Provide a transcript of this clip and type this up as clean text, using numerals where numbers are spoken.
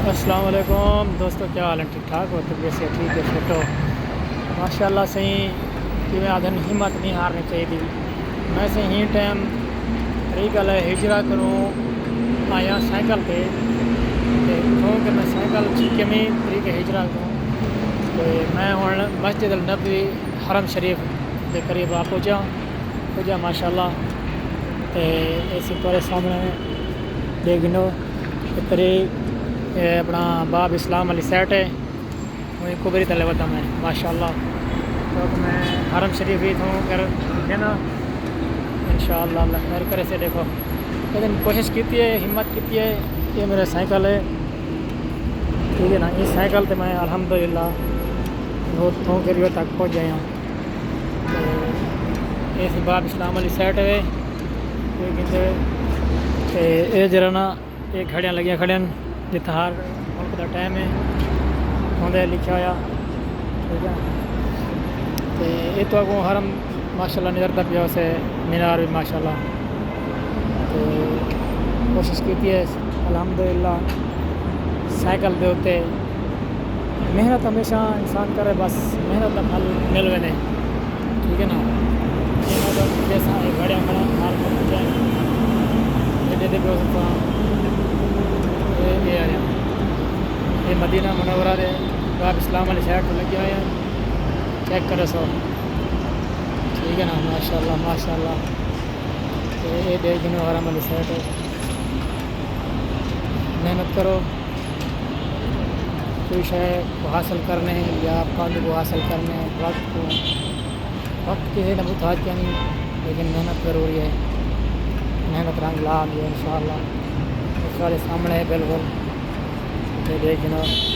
السلام علیکم دوستو، کیا حال ہے؟ ٹھیک ٹھاک ہو؟ طبیعت سے ٹھیک ہے؟ فٹ ہو؟ ماشاء اللہ صحیح کہ میں آدھن ہمت نہیں ہارنی چاہیے تھی. میں سے ہی ٹائم طریقہ لے ہجرا کروں آیا سائیکل پہ کیونکہ میں سائیکل کمی طریقے ہجرا کروں میں ہوں مسجد النبوی حرم شریف کے قریب آ پہنچا ماشاء اللہ. اسی طور سامنے دیکھ گنو طریق اپنا باب اسلام علی سیٹ ہے وہیں کبری تلے وتا میں ماشاء اللہ. تو میں حرم شریف ہی ہوں کر نا ان شاء اللہ اللہ خیر کرے سے. دیکھو لیکن کوشش کیتی ہے، ہمت کیتی ہے. یہ میرا سائیکل ہے، ٹھیک ہے نا. اس سائیکل سے میں الحمدللہ بہت تھوں کے لیے تک پہنچ گیا ہوں. اس باب اسلام علی سیٹ ہے یہ جرا نا یہ کھڑیاں لگیاں کھڑیاں جتنا ہر ملک کا ٹائم ہے ہوندے لکھا ہوا، ٹھیک ہے. تو یہ تو اگوں حرم ماشاء اللہ نظر پیا اسے مینار بھی ماشاء اللہ. تو کوشش کی ہے الحمدللہ سائیکل دے ہوتے محنت ہمیشہ انسان کرے، بس محنت کا پھل مل وے، ٹھیک ہے نا. جیسا گھڑیاں کھڑا یہ مدینہ منورہ دے باب اسلام علی سائٹ لگے ہوئے ہیں، چیک کرو سو، ٹھیک ہے نا. ماشاء اللہ ماشاء اللہ. یہ دیکھ گنو حرم علی سائٹ ہے. محنت کرو کوئی شے کو حاصل کرنے یا پھل کو حاصل کرنے وقت کسی نے محتاج کیا نہیں، لیکن محنت ضروری ہے. محنت رنگ لا دی ہے ان شاء اللہ. اس والے سامنے ہے بالکل، یہ دیکھ جناب.